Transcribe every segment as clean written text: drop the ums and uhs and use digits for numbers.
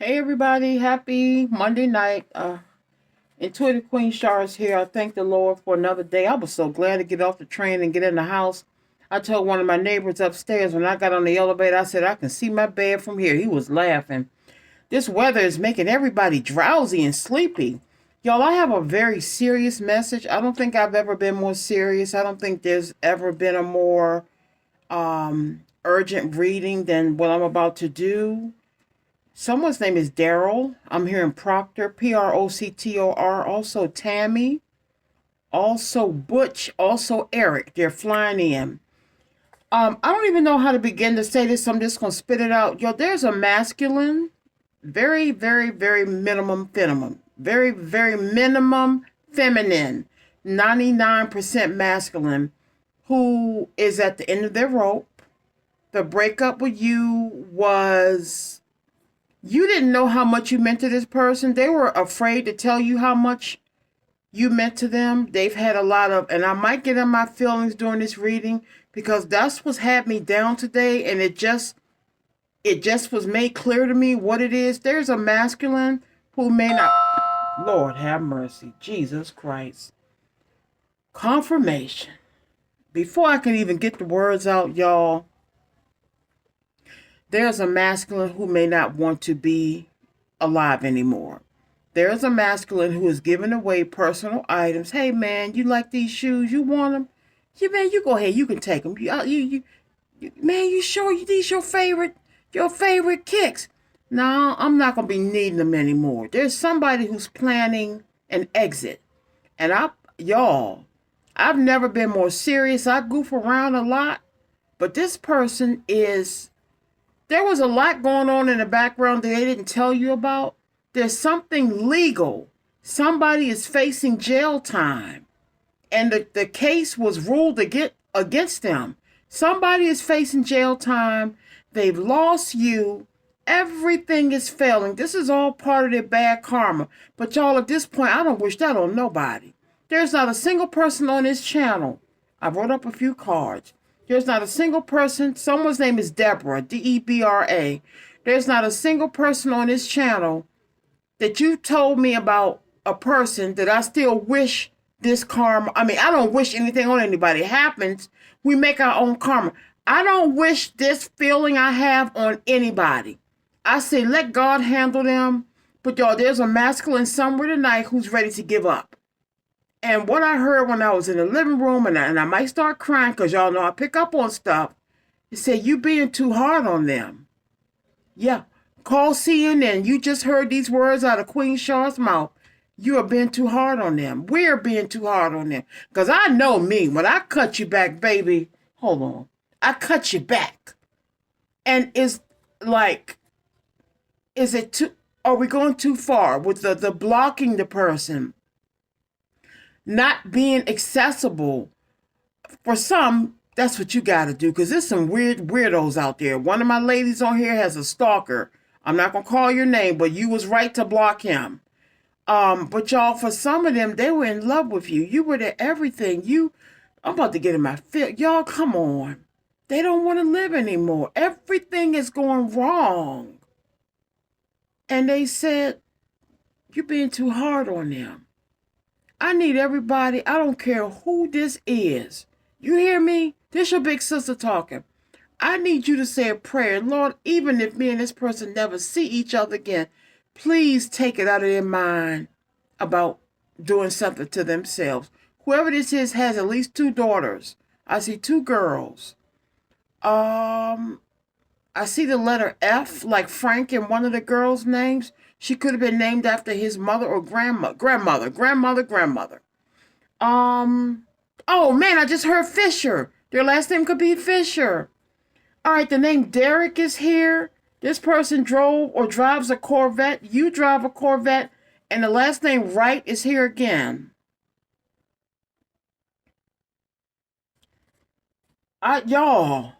Hey everybody, happy Monday night. Intuitive Queen Shara's here. I thank the Lord for another day. I was so glad to get off the train and get in the house. I told one of my neighbors upstairs when I got on the elevator, I said, I can see my bed from here. He was laughing. This weather is making everybody drowsy and sleepy. Y'all, I have a very serious message. I don't think I've ever been more serious. I don't think there's ever been a more urgent reading than what I'm about to do. Someone's name is Daryl. I'm here in Proctor, Proctor. Also Tammy, also Butch, also Eric. They're flying in. I don't even know how to begin to say this. So I'm just gonna spit it out. Yo, there's a masculine, very, very, very minimum feminine, very, very minimum feminine, 99% masculine, who is at the end of their rope. The breakup with you was you didn't know how much you meant to this person. They were afraid to tell you how much you meant to them. They've had a lot of, and I might get in my feelings during this reading because that's what's had me down today. And it just was made clear to me what it is. There's a masculine who may not, Lord have mercy, Jesus Christ. Confirmation. Before I can even get the words out, y'all, there's a masculine who may not want to be alive anymore. There's a masculine who is giving away personal items. Hey man, you like these shoes? You want them? Yeah, man, you go ahead. You can take them. Man, you sure these your favorite kicks? No, I'm not gonna be needing them anymore. There's somebody who's planning an exit, and y'all, I've never been more serious. I goof around a lot, but this person is there was a lot going on in the background that they didn't tell you about. There's something legal. Somebody is facing jail time. And the case was ruled against them. Somebody is facing jail time. They've lost you. Everything is failing. This is all part of their bad karma. But y'all, at this point, I don't wish that on nobody. There's not a single person on this channel. I wrote up a few cards. There's not a single person. Someone's name is Deborah, Debra. There's not a single person on this channel that you told me about a person that I still wish this karma. I mean, I don't wish anything on anybody. It happens. We make our own karma. I don't wish this feeling I have on anybody. I say, let God handle them. But y'all, there's a masculine somewhere tonight who's ready to give up. And what I heard when I was in the living room, and I might start crying because y'all know I pick up on stuff, it said, you being too hard on them. Yeah, call CNN. You just heard these words out of Queen Shaw's mouth. You are being too hard on them. We're being too hard on them. Because I know me. When I cut you back, baby, hold on. I cut you back. And it's like, is it too, are we going too far with the blocking the person? Not being accessible. For some, that's what you got to do because there's some weirdos out there. One of my ladies on here has a stalker. I'm not going to call your name, but you was right to block him. But y'all, for some of them, they were in love with you. You were their everything. I'm about to get in my feel. Y'all, come on. They don't want to live anymore. Everything is going wrong. And they said, you're being too hard on them. I need everybody, I don't care who this is. You hear me? This your big sister talking. I need you to say a prayer. Lord, even if me and this person never see each other again, please take it out of their mind about doing something to themselves. Whoever this is has at least 2 daughters. I see 2 girls. I see the letter F, like Frank in one of the girls' names. She could have been named after his mother or grandmother. Oh man, I just heard Fisher. Their last name could be Fisher. All right, the name Derek is here. This person drove or drives a Corvette. You drive a Corvette. And the last name Wright is here again. Y'all.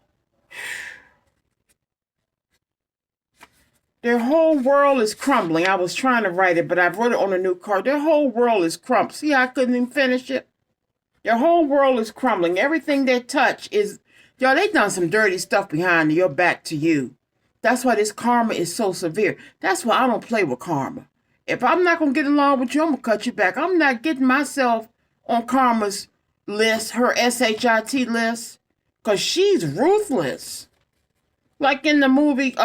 Their whole world is crumbling. I was trying to write it, but I wrote it on a new card. Their whole world is crumbling. See how I couldn't even finish it? Their whole world is crumbling. Everything they touch is, y'all, they done some dirty stuff behind your back to you. That's why this karma is so severe. That's why I don't play with karma. If I'm not going to get along with you, I'm going to cut you back. I'm not getting myself on karma's list, her SHIT list, because she's ruthless. Like in the movie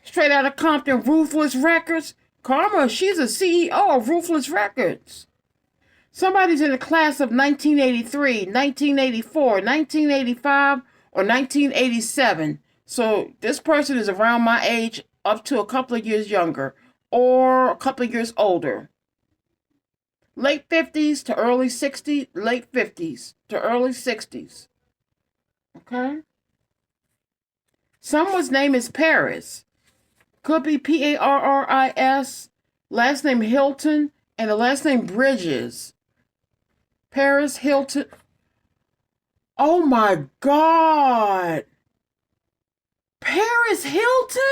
Straight Outta Compton, Ruthless Records. Karma, she's a CEO of Ruthless Records. Somebody's in the class of 1983, 1984, 1985, or 1987. So this person is around my age up to a couple of years younger or a couple of years older. Late 50s to early 60s, late 50s to early 60s. Okay? Someone's name is Paris. Could be Parris, last name Hilton, and the last name Bridges. Paris Hilton. Oh my God. Paris Hilton?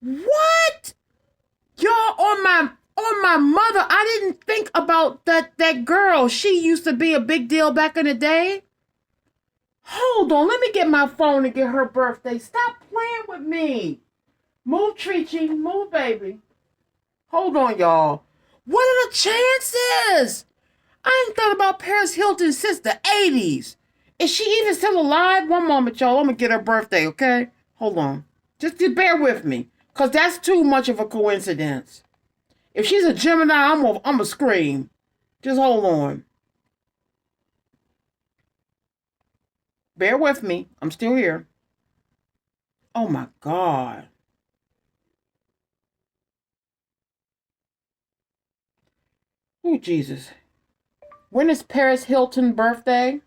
What? Y'all, on my mother, I didn't think about that girl. She used to be a big deal back in the day. Hold on, let me get my phone and get her birthday. Stop playing with me. Move, Treachy. Move, baby. Hold on, y'all. What are the chances? I ain't thought about Paris Hilton since the 80s. Is she even still alive? One moment, y'all. I'm going to get her birthday, okay? Hold on. Just bear with me, because that's too much of a coincidence. If she's a Gemini, I'm going to scream. Just hold on. Bear with me. I'm still here. Oh, my God. Oh, Jesus. When is Paris Hilton's birthday?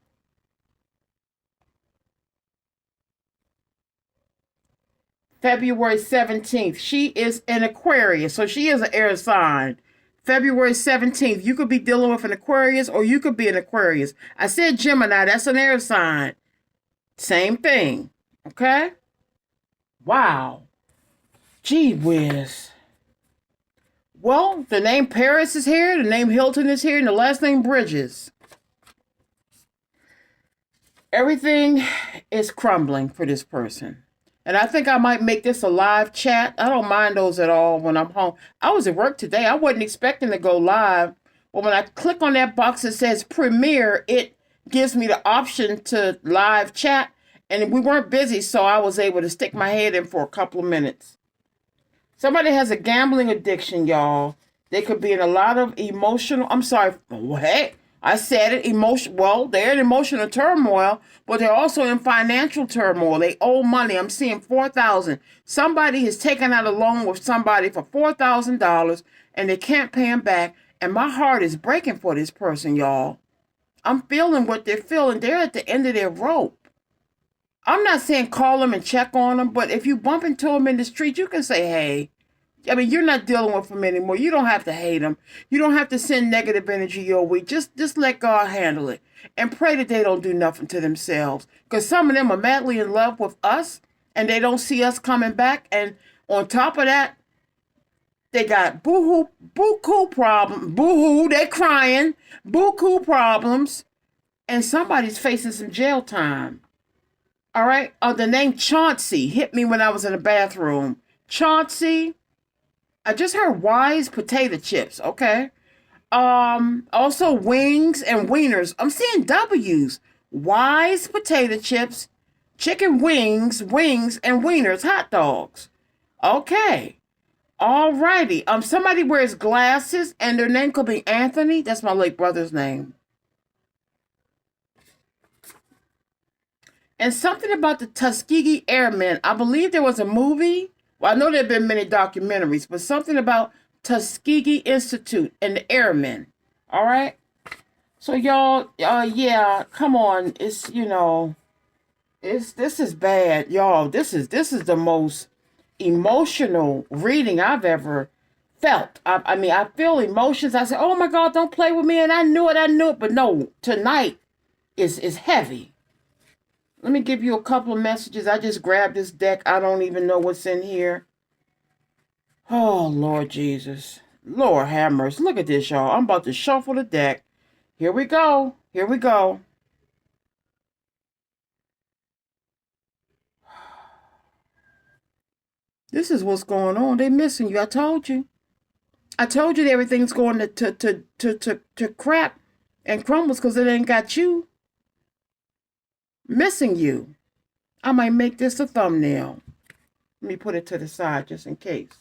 February 17th. She is an Aquarius, so she is an air sign. February 17th. You could be dealing with an Aquarius or you could be an Aquarius. I said Gemini. That's an air sign. Same thing. Okay? Wow. Gee whiz. Well, the name Paris is here, the name Hilton is here, and the last name Bridges. Everything is crumbling for this person. And I think I might make this a live chat. I don't mind those at all when I'm home. I was at work today. I wasn't expecting to go live. But when I click on that box that says premiere, it gives me the option to live chat. And we weren't busy, so I was able to stick my head in for a couple of minutes. Somebody has a gambling addiction, y'all. They could be in a lot of emotional, hey, I said it, well, they're in emotional turmoil, but they're also in financial turmoil. They owe money. I'm seeing $4,000. Somebody has taken out a loan with somebody for $4,000 and they can't pay him back. And my heart is breaking for this person, y'all. I'm feeling what they're feeling. They're at the end of their rope. I'm not saying call them and check on them, but if you bump into them in the street, you can say, hey, I mean, you're not dealing with them anymore. You don't have to hate them. You don't have to send negative energy your way. Just let God handle it. And pray that they don't do nothing to themselves. Because some of them are madly in love with us, and they don't see us coming back. And on top of that, they got boo-hoo problems. Boo-hoo, they're crying. Boo-hoo problems. And somebody's facing some jail time. All right? The name Chauncey hit me when I was in the bathroom. Chauncey. I just heard Wise potato chips. Okay. Also wings and wieners. I'm seeing W's. Wise potato chips, chicken wings, and wieners, hot dogs. Okay. Alrighty. Somebody wears glasses and their name could be Anthony. That's my late brother's name. And something about the Tuskegee Airmen. I believe there was a movie. Well, I know there have been many documentaries, but something about Tuskegee Institute and the Airmen. All right? So y'all, yeah, come on. It's, this is bad. Y'all, this is the most emotional reading I've ever felt. I mean, I feel emotions. I say, oh my God, don't play with me. And I knew it. But no, tonight is heavy. Let me give you a couple of messages. I just grabbed this deck. I don't even know what's in here. Oh, Lord Jesus. Lord have mercy. Look at this, y'all. I'm about to shuffle the deck. Here we go. This is what's going on. They missing you. I told you. I told you that everything's going to crap and crumbles because it ain't got you. Missing you. I might make this a thumbnail. Let me put it to the side just in case.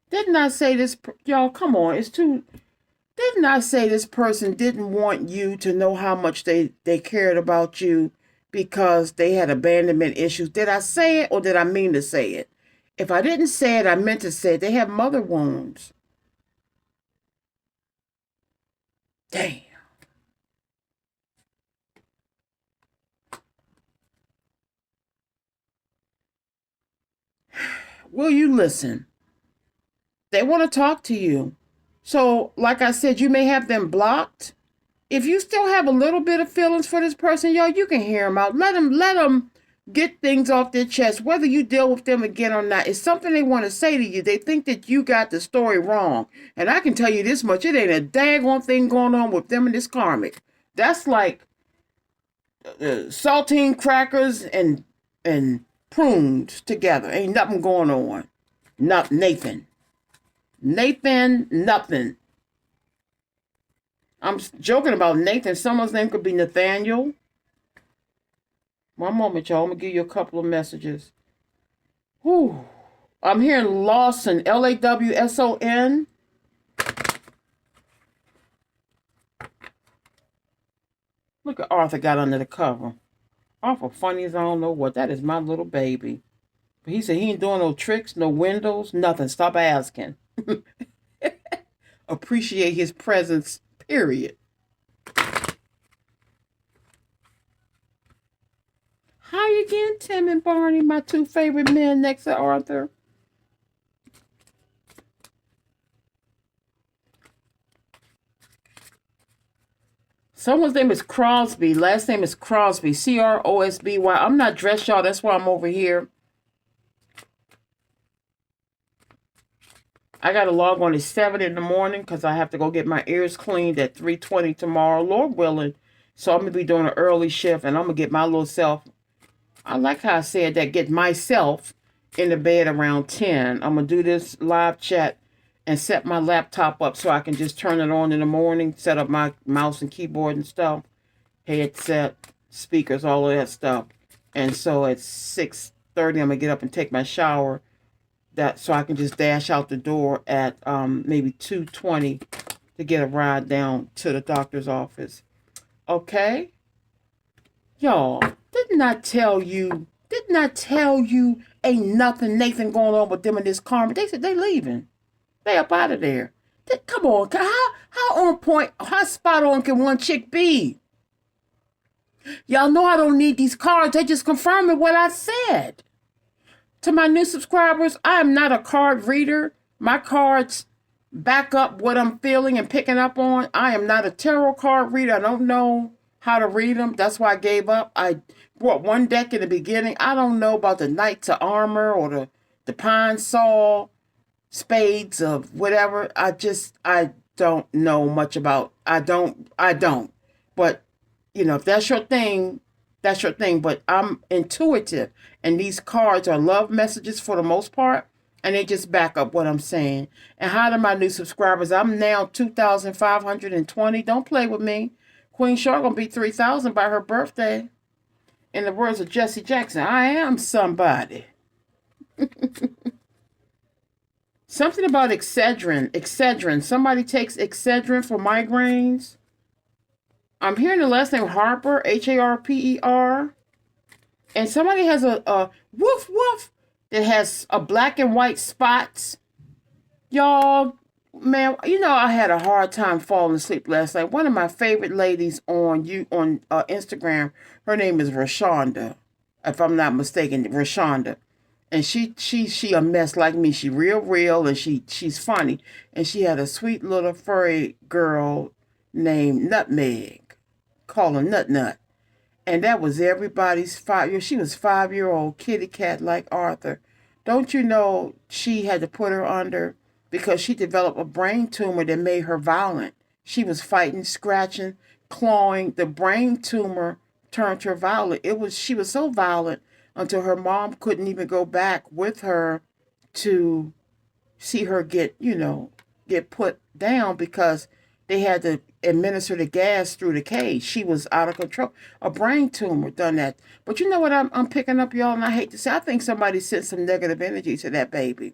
Didn't I say this? Y'all, come on. It's too... Didn't I say this person didn't want you to know how much they cared about you because they had abandonment issues? Did I say it or did I mean to say it? If I didn't say it, I meant to say it. They have mother wounds. Damn. Will you listen? They want to talk to you. So, like I said, you may have them blocked. If you still have a little bit of feelings for this person, y'all, you can hear them out. Let them get things off their chest, whether you deal with them again or not. It's something they want to say to you. They think that you got the story wrong. And I can tell you this much, it ain't a daggone thing going on with them and this karmic. That's like saltine crackers and prunes together. Ain't nothing going on. Nathan, nothing. I'm joking about Nathan. Someone's name could be Nathaniel. One moment, y'all. I'm going to give you a couple of messages. Whew. I'm hearing Lawson, Lawson. Look at Arthur got under the cover. Arthur funny as I don't know what. That is my little baby. But he said he ain't doing no tricks, no windows, nothing. Stop asking. Appreciate his presence, period. How you getting, Tim and Barney, my two favorite men next to Arthur? Someone's name is Crosby. Last name is Crosby. Crosby. I'm not dressed, y'all. That's why I'm over here. I got to log on at 7 in the morning because I have to go get my ears cleaned at 3:20 tomorrow, Lord willing. So I'm going to be doing an early shift, and I'm going to get my little self. I like how I said that, get myself in the bed around 10. I'm going to do this live chat and set my laptop up so I can just turn it on in the morning, set up my mouse and keyboard and stuff, headset, speakers, all of that stuff. And so at 6:30, I'm going to get up and take my shower, so I can just dash out the door at maybe 2:20 to get a ride down to the doctor's office. Okay? Y'all, didn't I tell you ain't nothing Nathan going on with them in this karma? They said they leaving. They up out of there. Come on, how on point, how spot on can one chick be? Y'all know I don't need these cards. They just confirming what I said. To my new subscribers, I am not a card reader. My cards back up what I'm feeling and picking up on. I am not a tarot card reader. I don't know how to read them. That's why I gave up. I bought one deck in the beginning. I don't know about the Knights of Armor or the Pine Saw, Spades of whatever. I don't know much about. I don't. But, if that's your thing, that's your thing. But I'm intuitive. And these cards are love messages for the most part. And they just back up what I'm saying. And hi to my new subscribers. I'm now 2,520. Don't play with me. Queen Shark gonna be 3,000 by her birthday. In the words of Jesse Jackson, I am somebody. Something about Excedrin. Excedrin. Somebody takes Excedrin for migraines. I'm hearing the last name Harper, Harper. And somebody has a woof woof that has a black and white spots. Y'all, man, I had a hard time falling asleep last night. One of my favorite ladies on Instagram, her name is Rashonda, if I'm not mistaken, Rashonda. And she a mess like me. She real, and she's funny. And she had a sweet little furry girl named Nutmeg, call her Nut. And that was everybody's 5-year. She was 5-year-old kitty cat like Arthur. Don't you know she had to put her under because she developed a brain tumor that made her violent. She was fighting, scratching, clawing. The brain tumor turned her violent. She was so violent until her mom couldn't even go back with her to see her get put down because they had to administer the gas through the cage. She was out of control. A brain tumor done that. But you know what I'm picking up, y'all, and I hate to say, I think somebody sent some negative energy to that baby.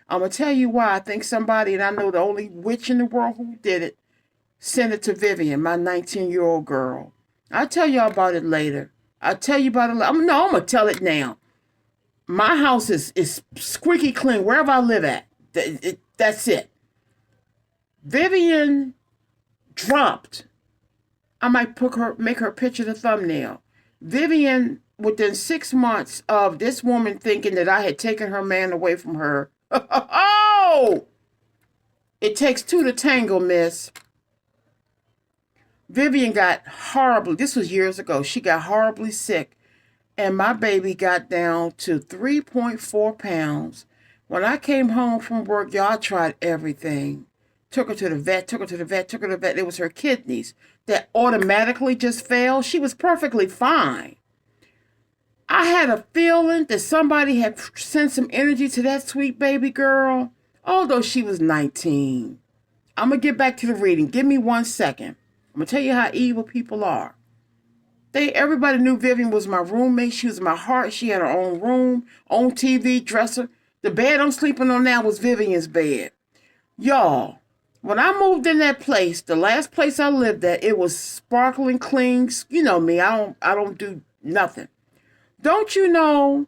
I'm going to tell you why. I think somebody, and I know the only witch in the world who did it, sent it to Vivian, my 19-year-old girl. I'll tell y'all about it later. I'll tell you about it later. I'm going to tell it now. My house is squeaky clean wherever I live at. That's it. Vivian dropped. I might make her picture the thumbnail. Vivian, within 6 months of this woman thinking that I had taken her man away from her. Oh! It takes two to tango, miss. Vivian got horribly, this was years ago, she got horribly sick. And my baby got down to 3.4 pounds. When I came home from work, y'all tried everything. Took her to the vet. It was her kidneys that automatically just failed. She was perfectly fine. I had a feeling that somebody had sent some energy to that sweet baby girl, although she was 19. I'm going to get back to the reading. Give me 1 second. I'm going to tell you how evil people are. Everybody knew Vivian was my roommate. She was my heart. She had her own room, own TV, dresser. The bed I'm sleeping on now was Vivian's bed. Y'all, when I moved in that place, the last place I lived at, it was sparkling clean. You know me, I don't do nothing. Don't you know,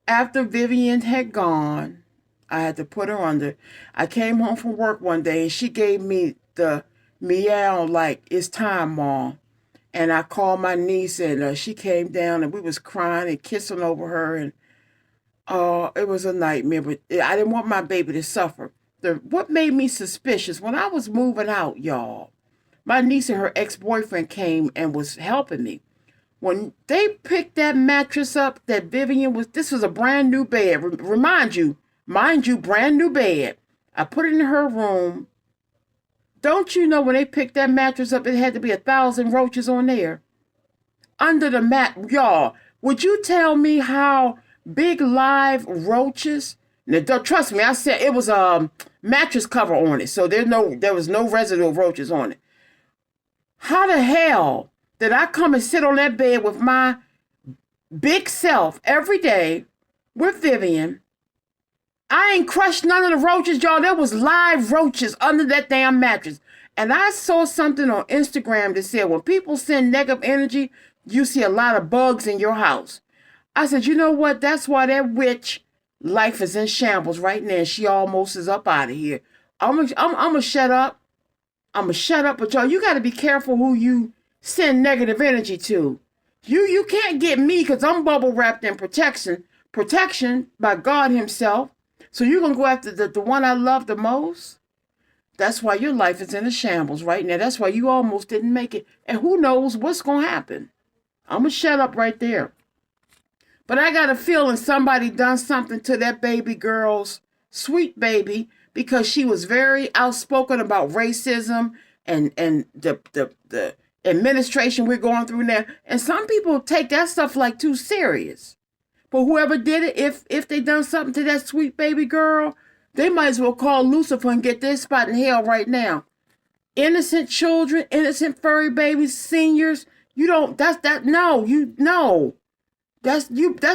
after Vivian had gone, I had to put her under. I came home from work one day and she gave me the meow like, "It's time, Mom." And I called my niece and she came down and we was crying and kissing over her. And it was a nightmare, but I didn't want my baby to suffer. What made me suspicious, when I was moving out, y'all, my niece and her ex-boyfriend came and was helping me. When they picked that mattress up that Vivian this was a brand new bed. Mind you, brand new bed. I put it in her room. Don't you know when they picked that mattress up, it had to be 1,000 roaches on there? Under the mat, y'all. Would you tell me how big live roaches? Now, trust me, I said it was a mattress cover on it, so there was no residual roaches on it. How the hell did I come and sit on that bed with my big self every day with Vivian? I ain't crushed none of the roaches, y'all. There was live roaches under that damn mattress. And I saw something on Instagram that said when people send negative energy, you see a lot of bugs in your house. I said, you know what? That's why that witch life is in shambles right now. She almost is up out of here. I'm gonna shut up. I'm gonna shut up. But y'all, you got to be careful who you send negative energy to. You can't get me because I'm bubble wrapped in protection by God himself. So you're going to go after the one I love the most? That's why your life is in a shambles right now. That's why you almost didn't make it. And who knows what's going to happen. I'm going to shut up right there. But I got a feeling somebody done something to that baby girl's sweet baby because she was very outspoken about racism and the administration we're going through now. And some people take that stuff like too serious. But whoever did it, if they done something to that sweet baby girl, they might as well call Lucifer and get their spot in hell right now. Innocent children, innocent furry babies, seniors, that's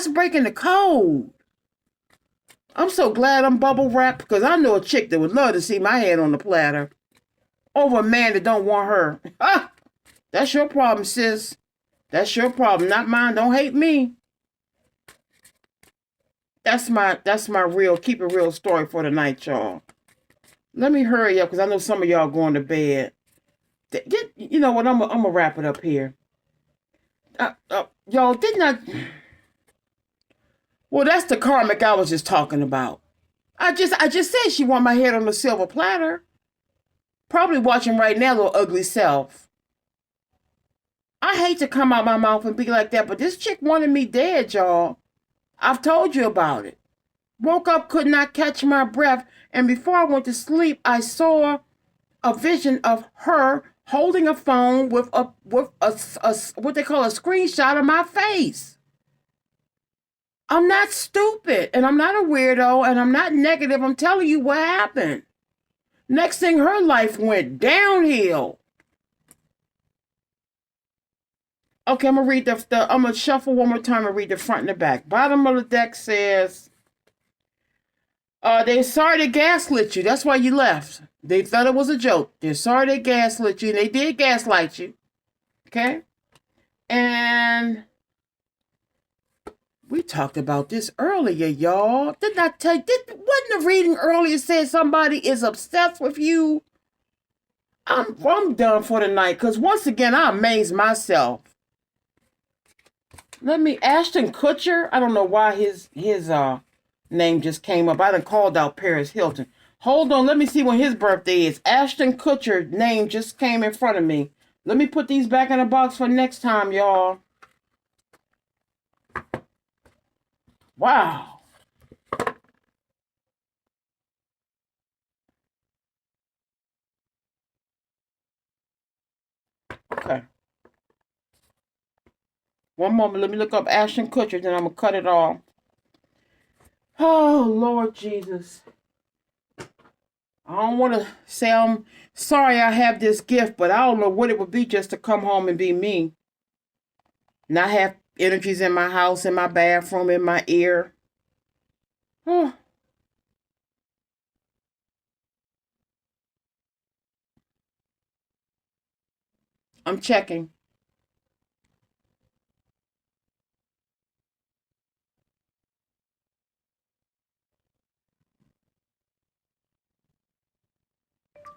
breaking the code. I'm so glad I'm bubble wrapped because I know a chick that would love to see my head on the platter over a man that don't want her. That's your problem, sis. That's your problem, not mine. Don't hate me. That's my real, keep it real story for tonight, y'all. Let me hurry up because I know some of y'all going to bed. You know what? I'm gonna wrap it up here. Y'all did not. Well, that's the karmic I was just talking about. I just said she want my head on the silver platter. Probably watching right now, little ugly self. I hate to come out my mouth and be like that, but this chick wanted me dead, y'all. I've told you about it. Woke up, could not catch my breath, and before I went to sleep, I saw a vision of her holding a phone with a what they call a screenshot of my face. I'm not stupid, and I'm not a weirdo, and I'm not negative. I'm telling you what happened. Next thing, her life went downhill. Okay, I'm gonna read I'm gonna shuffle one more time and read the front and the back. Bottom of the deck says, they're sorry they gaslit you. That's why you left. They thought it was a joke. They're sorry they gaslit you, and they did gaslight you. Okay? And we talked about this earlier, y'all. Didn't I tell you? Wasn't the reading earlier said somebody is obsessed with you? I'm done for the night, because once again, I amaze myself. Ashton Kutcher, I don't know why his name just came up. I done called out Paris Hilton. Hold on, let me see when his birthday is. Ashton Kutcher name just came in front of me. Let me put these back in the box for next time, y'all. Wow. Okay. One moment, let me look up Ashton Kutcher, then I'm going to cut it off. Oh, Lord Jesus. I don't want to say I'm sorry I have this gift, but I don't know what it would be just to come home and be me. Not have energies in my house, in my bathroom, in my ear. Oh. I'm checking.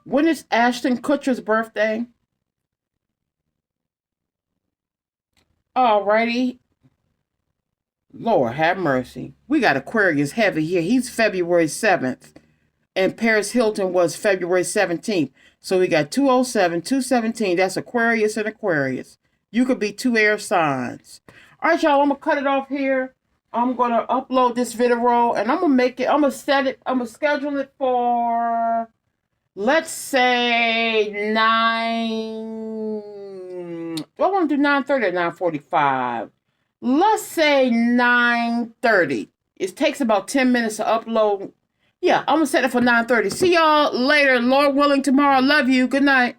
When is Ashton Kutcher's birthday? Alrighty. Lord have mercy. We got Aquarius heavy here. He's February 7th. And Paris Hilton was February 17th. So we got 207, 217. That's Aquarius and Aquarius. You could be two air signs. All right, y'all. I'm going to cut it off here. I'm going to upload this video and I'm going to set it. I'm going to schedule it for, let's say, 9. Do I want to do 9:30 or 9:45? Let's say 9:30. It takes about 10 minutes to upload. Yeah, I'm going to set it for 9:30. See y'all later. Lord willing, tomorrow. Love you. Good night.